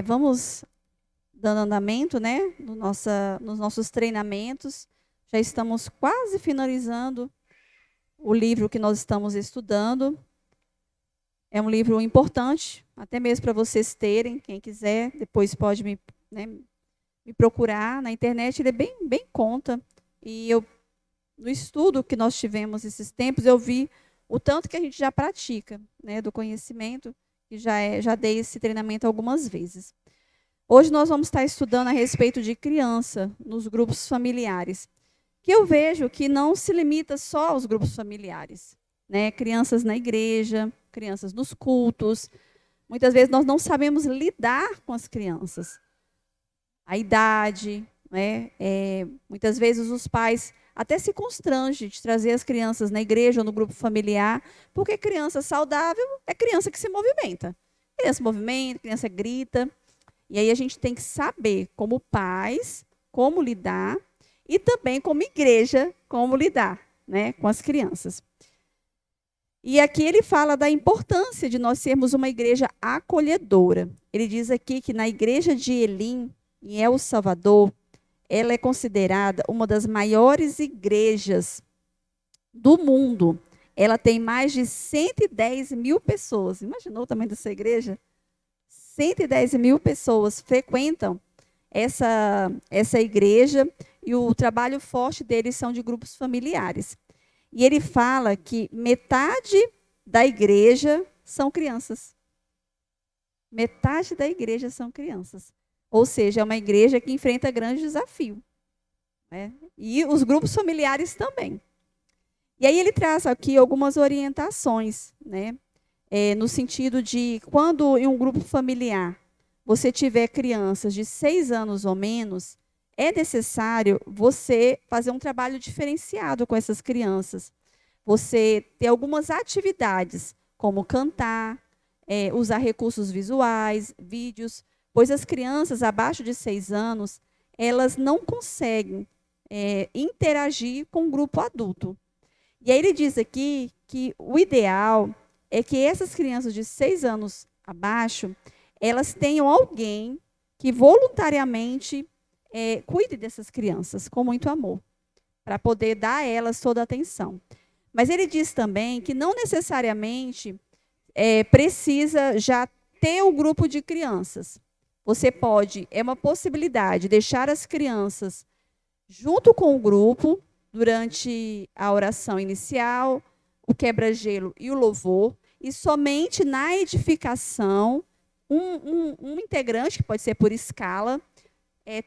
Vamos dando andamento, né, nos nossos treinamentos. Já estamos quase finalizando o livro que nós estamos estudando. É um livro importante, até mesmo para vocês terem, quem quiser, depois pode me procurar na internet, ele é bem conta. E no estudo que nós tivemos esses tempos, eu vi o tanto que a gente já pratica, né, do conhecimento, e já dei esse treinamento algumas vezes. Hoje nós vamos estar estudando a respeito de criança nos grupos familiares, que eu vejo que não se limita só aos grupos familiares, né? Crianças na igreja, crianças nos cultos. Muitas vezes nós não sabemos lidar com as crianças. A idade, né? Muitas vezes os pais até se constrangem de trazer as crianças na igreja ou no grupo familiar, porque criança saudável é criança que se movimenta. Criança movimenta, criança grita. E aí a gente tem que saber, como pais, como lidar, e também como igreja, como lidar, né, com as crianças. E aqui ele fala da importância de nós sermos uma igreja acolhedora. Ele diz aqui que na igreja de Elim, em El Salvador, ela é considerada uma das maiores igrejas do mundo. Ela tem mais de 110 mil pessoas. Imaginou o tamanho dessa igreja? 110 mil pessoas frequentam essa igreja e o trabalho forte deles são de grupos familiares. E ele fala que metade da igreja são crianças. Metade da igreja são crianças. Ou seja, é uma igreja que enfrenta grande desafio, né? E os grupos familiares também. E aí ele traz aqui algumas orientações, né? No sentido de, quando em um grupo familiar você tiver crianças de 6 anos ou menos, é necessário você fazer um trabalho diferenciado com essas crianças. Você ter algumas atividades, como cantar, usar recursos visuais, vídeos, pois as crianças abaixo de 6 anos, elas não conseguem interagir com o grupo adulto. E aí ele diz aqui que o ideal é que essas crianças de 6 anos abaixo, elas tenham alguém que voluntariamente cuide dessas crianças com muito amor, para poder dar a elas toda a atenção. Mas ele diz também que não necessariamente precisa já ter um grupo de crianças. Você pode, é uma possibilidade, deixar as crianças junto com o grupo durante a oração inicial, o quebra-gelo e o louvor, e somente na edificação, um integrante, que pode ser por escala,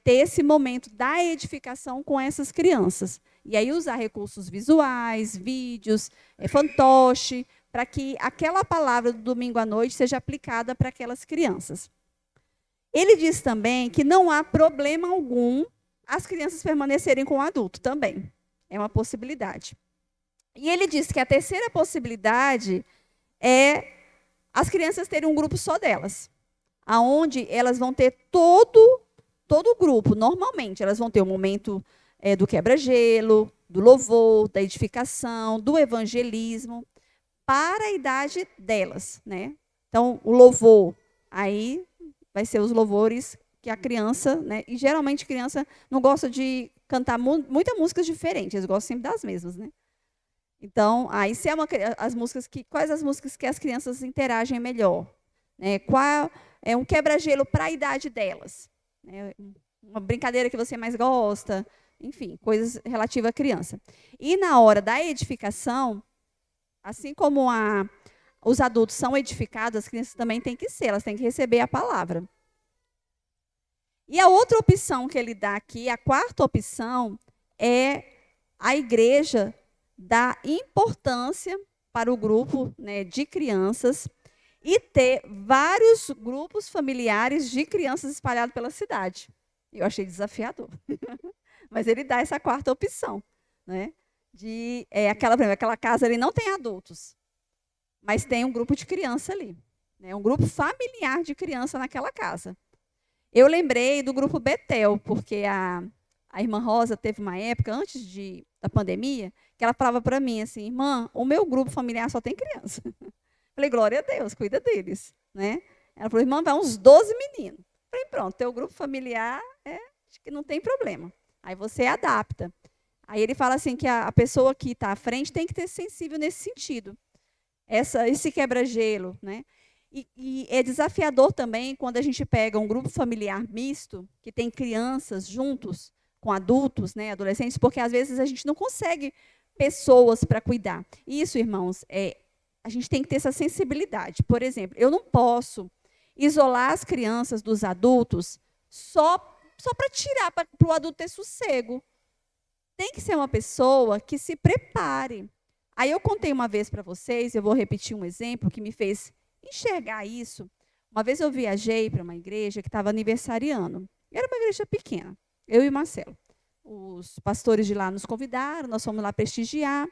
ter esse momento da edificação com essas crianças. E aí usar recursos visuais, vídeos, fantoche, para que aquela palavra do domingo à noite seja aplicada para aquelas crianças. Ele diz também que não há problema algum as crianças permanecerem com o adulto também. É uma possibilidade. E ele diz que a terceira possibilidade é as crianças terem um grupo só delas, aonde elas vão ter todo o grupo, normalmente. Elas vão ter o momento do quebra-gelo, do louvor, da edificação, do evangelismo, para a idade delas, né? Então, o louvor, aí vai ser os louvores que a criança, né? E geralmente criança não gosta de cantar muitas músicas diferentes, eles gostam sempre das mesmas, né? Então, aí se quais as músicas que as crianças interagem melhor? Qual é um quebra-gelo para a idade delas? Uma brincadeira que você mais gosta, enfim, coisas relativas à criança. E na hora da edificação, assim como os adultos são edificados, as crianças também têm que ser, elas têm que receber a palavra. E a outra opção que ele dá aqui, a quarta opção, é a igreja dar importância para o grupo, né, de crianças e ter vários grupos familiares de crianças espalhados pela cidade. Eu achei desafiador. Mas ele dá essa quarta opção, né? Aquela casa ali não tem adultos, mas tem um grupo de criança ali, né? Um grupo familiar de criança naquela casa. Eu lembrei do grupo Betel, porque a irmã Rosa teve uma época, antes da pandemia, que ela falava para mim assim: irmã, o meu grupo familiar só tem criança. Falei, glória a Deus, cuida deles, né? Ela falou, irmã, vai uns 12 meninos. Falei, pronto, teu grupo familiar, acho que não tem problema. Aí você adapta. Aí ele fala assim que a pessoa que está à frente tem que ter sensível nesse sentido. Esse quebra-gelo, né? E é desafiador também quando a gente pega um grupo familiar misto, que tem crianças juntos com adultos, né, adolescentes, porque às vezes a gente não consegue pessoas para cuidar. Isso, irmãos, a gente tem que ter essa sensibilidade. Por exemplo, eu não posso isolar as crianças dos adultos só para tirar, para o adulto ter sossego. Tem que ser uma pessoa que se prepare. Aí eu contei uma vez para vocês, eu vou repetir um exemplo que me fez enxergar isso. Uma vez eu viajei para uma igreja que estava aniversariando. Era uma igreja pequena, eu e o Marcelo. Os pastores de lá nos convidaram, nós fomos lá prestigiar.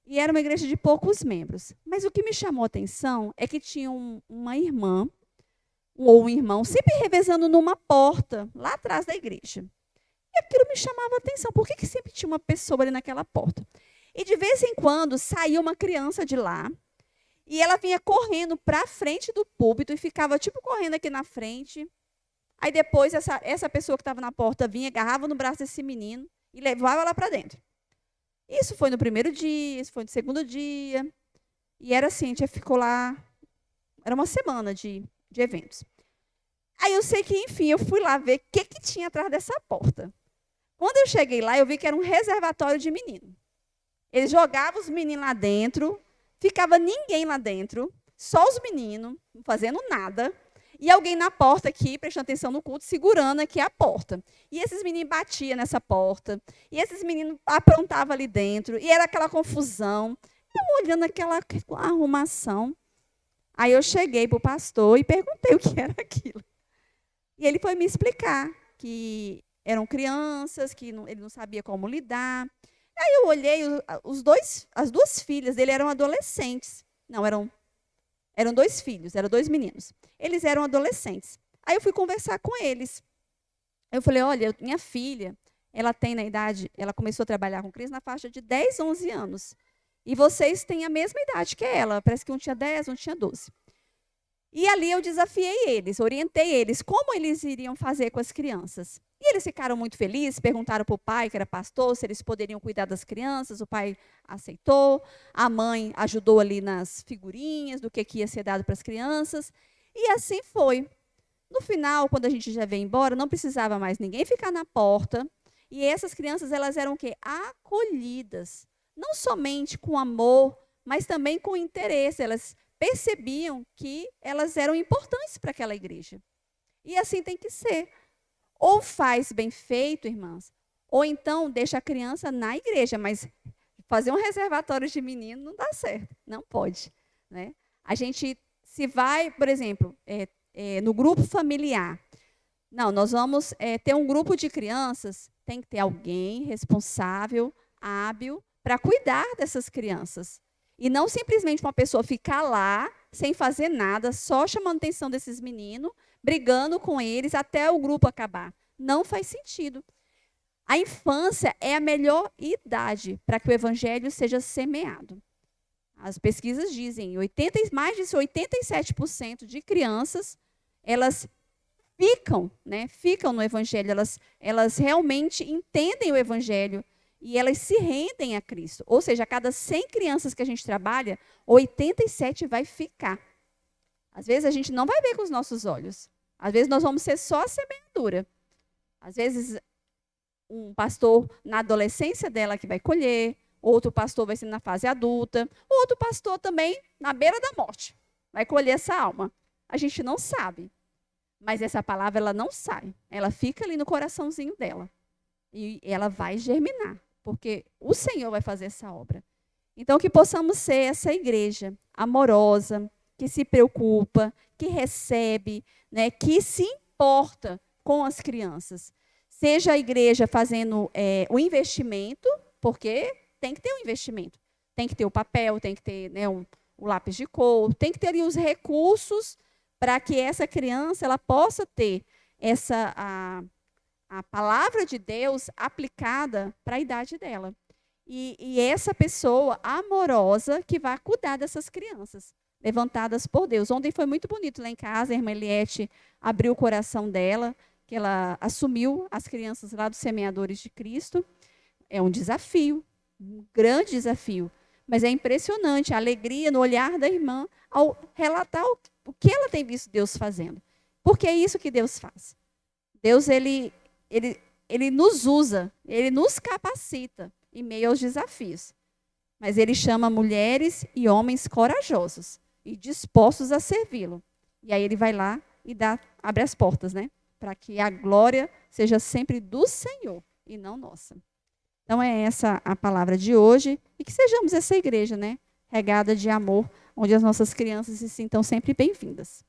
E era uma igreja de poucos membros. Mas o que me chamou a atenção é que tinha uma irmã, ou um irmão, sempre revezando numa porta, lá atrás da igreja. E aquilo me chamava a atenção. Por que sempre tinha uma pessoa ali naquela porta? E de vez em quando saía uma criança de lá, e ela vinha correndo para a frente do púlpito e ficava tipo correndo aqui na frente. Aí depois essa pessoa que estava na porta vinha, agarrava no braço desse menino e levava lá para dentro. Isso foi no primeiro dia, isso foi no segundo dia. E era assim, a gente ficou lá, era uma semana de eventos. Aí eu sei que, enfim, eu fui lá ver o que tinha atrás dessa porta. Quando eu cheguei lá, eu vi que era um reservatório de menino. Eles jogavam os meninos lá dentro, ficava ninguém lá dentro, só os meninos, não fazendo nada, e alguém na porta aqui, prestando atenção no culto, segurando aqui a porta. E esses meninos batiam nessa porta, e esses meninos aprontavam ali dentro, e era aquela confusão. Eu olhando aquela arrumação. Aí eu cheguei para o pastor e perguntei o que era aquilo. E ele foi me explicar que eram crianças, que ele não sabia como lidar. Aí eu olhei, as duas filhas dele eram adolescentes. Não, eram 2 filhos, eram 2 meninos. Eles eram adolescentes. Aí eu fui conversar com eles. Eu falei, olha, minha filha, ela tem na idade, ela começou a trabalhar com criança na faixa de 10, 11 anos. E vocês têm a mesma idade que ela, parece que um tinha 10, um tinha 12. E ali eu desafiei eles, orientei eles, como eles iriam fazer com as crianças. E eles ficaram muito felizes, perguntaram para o pai, que era pastor, se eles poderiam cuidar das crianças. O pai aceitou, a mãe ajudou ali nas figurinhas do que ia ser dado para as crianças. E assim foi. No final, quando a gente já veio embora, não precisava mais ninguém ficar na porta. E essas crianças, elas eram o quê? Acolhidas. Não somente com amor, mas também com interesse. Elas percebiam que elas eram importantes para aquela igreja. E assim tem que ser. Ou faz bem feito, irmãs, ou então deixa a criança na igreja, mas fazer um reservatório de menino não dá certo, não pode. Né? A gente, se vai, por exemplo, no grupo familiar, não, nós vamos ter um grupo de crianças, tem que ter alguém responsável, hábil, para cuidar dessas crianças. E não simplesmente uma pessoa ficar lá, sem fazer nada, só chamando a atenção desses meninos, brigando com eles até o grupo acabar. Não faz sentido. A infância é a melhor idade para que o evangelho seja semeado. As pesquisas dizem que mais de 87% de crianças, elas ficam no evangelho, elas realmente entendem o evangelho e elas se rendem a Cristo. Ou seja, a cada 100 crianças que a gente trabalha, 87 vai ficar. Às vezes a gente não vai ver com os nossos olhos. Às vezes nós vamos ser só a semeadura. Às vezes um pastor na adolescência dela que vai colher, outro pastor vai ser na fase adulta, outro pastor também na beira da morte, vai colher essa alma. A gente não sabe, mas essa palavra ela não sai, ela fica ali no coraçãozinho dela e ela vai germinar, porque o Senhor vai fazer essa obra. Então que possamos ser essa igreja amorosa, que se preocupa, que recebe, né, que se importa com as crianças. Seja a igreja fazendo o investimento, porque tem que ter um investimento. Tem que ter o papel, tem que ter, né, o lápis de cor, tem que ter ali os recursos para que essa criança ela possa ter a palavra de Deus aplicada para a idade dela. E essa pessoa amorosa que vai cuidar dessas crianças. levantadas por Deus. Ontem foi muito bonito lá em casa, a irmã Eliette abriu o coração dela, que ela assumiu as crianças lá dos Semeadores de Cristo. É um desafio, um grande desafio. Mas é impressionante a alegria no olhar da irmã ao relatar o que ela tem visto Deus fazendo. Porque é isso que Deus faz. Deus, ele nos usa, ele nos capacita em meio aos desafios. Mas ele chama mulheres e homens corajosos e dispostos a servi-lo. E aí ele vai lá e abre as portas, né? Para que a glória seja sempre do Senhor e não nossa. Então é essa a palavra de hoje. E que sejamos essa igreja, né? Regada de amor, onde as nossas crianças se sintam sempre bem-vindas.